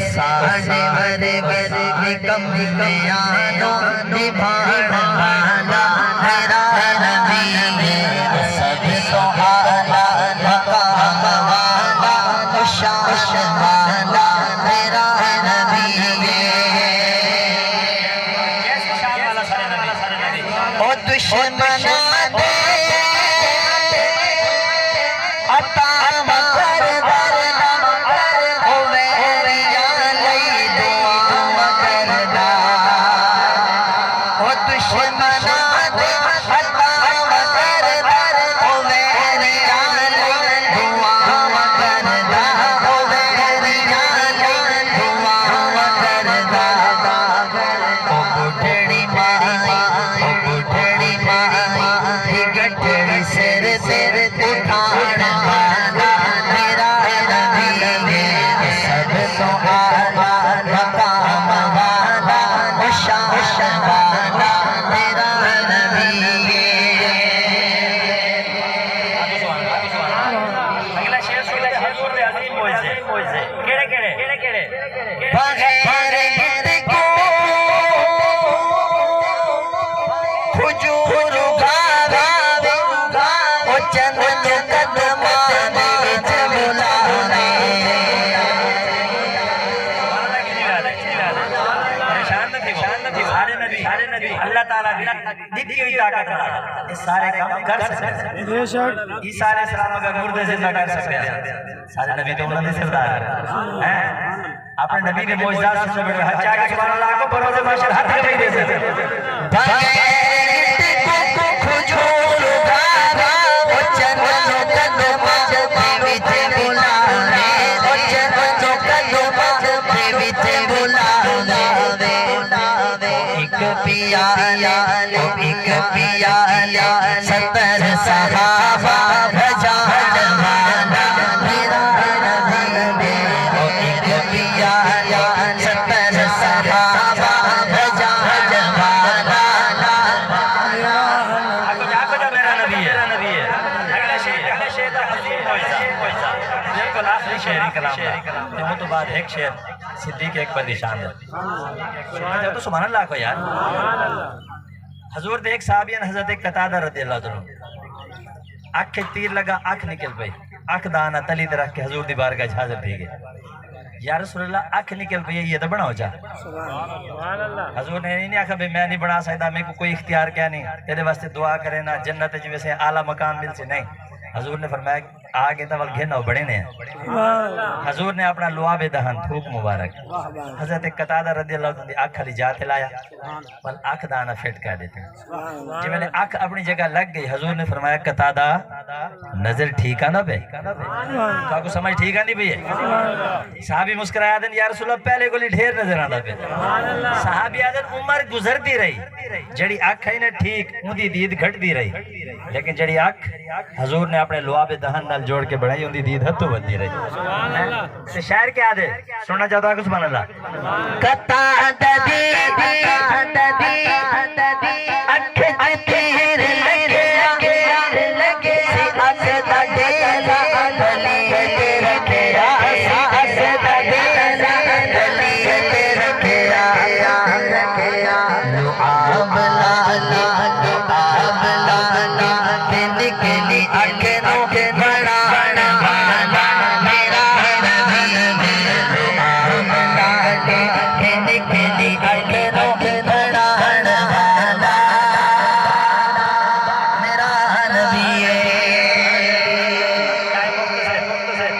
ساڑے ورگ نکم نیانو نبھاڑ والا میرا نبی سب سہالا مقام والا شان والا میرا نبی او دشمنا دے عطا مکر درنا او ویریاں لئی دعا مکر دا او دشمنا دے عطا مکر درنا او ویریاں لئی دعا مکر دا او ویریاں لئی دعا مکر دا او بڑھڑی مائی گٹھڑی سر سر اٹھاڑ والا میرا نبی سب سہالا مقام والا شان والا میرا نبی اگلا شعر سنتے ہیں حضور دے عظیم موعظے کیڑے بغیر گد کو کھجور گاوے او چند قدمان وچ بلاوے سارے نبی اللہ تعالیٰ دی دی ہوئی طاقت رہا یہ سارے کام کر سکتے ہیں عیسیٰ علیہ السلام اگر مردے زندہ کر سکتے ہیں سارے نبی تو انہوں نے سردار ہیں اپنے نبی نے معجزات سے بڑے ہر چاہ کے سبحان اللہ کو بروز معاشر ہر تک نہیں دے سکتے بغیر کو کھجور گاوے او چند قدمان وچ بلاوے او چند قدمان وچ بلاوے ایک پیالہ 70 صحابہ بھجا والا میرا نبی او ایک پیالہ 70 صحابہ بھجا والا آگو جا میرا نبی ہے اگلا شعر عظیم معجزہ بالکل آخری شعری کلام وہ تو بعد ایک شعر صدیق اکبر دی شان ہے سننا چاہو تو سبحان اللہ کو یار حضور دے ایک صحابی ہیں حضرت قتادہ رضی اللہ عنہ آنکھ تیر لگا آنکھ نکل پئی آنکھ دانا تلی دے رکھ کے حضور دی بارگاہ حاضر تھی گئے یا رسول اللہ آنکھ نکل پئی یہ تو بناؤ چاہ حضور نے نہیں آکھا میں نہیں بنا سکتا میں کو کوئی اختیار کیا نہیں تیرے واسطے دعا کرے نا جنت جو سے اعلیٰ مقام مل سے نہیں حضور نے فرمایا آگے تا وقت گھنو بڑے نے حضور نے اپنا لعاب دہن تھوک مبارک حضرت قتادہ رضی اللہ عنہ آنکھ علی جاتے لایا بل آنکھ دانا فٹ کر دیتے ہیں جب میں نے آنکھ اپنی جگہ لگ گئی حضور نے فرمایا قتادہ نظر ٹھیک آنا بے تو آپ کو سمجھ ٹھیک آنی بھی ہے صحابی مسکرایا دن یا رسول اللہ پہلے گولی ڈھیر نظر آنا بے صحابی آدن عمر گزرتی رہی جڑی آنکھ ہے نا ٹھیک اندھی دید گھٹ دی رہی لیکن جڑی آنکھ حضور نے اپنے لعاب دہن نال جوڑ کے بڑھائی اندھی دید ہتھو بدھی رہی تو شاعر کیا دے سننا چاہتا ہے سبحان اللہ قطادہ دی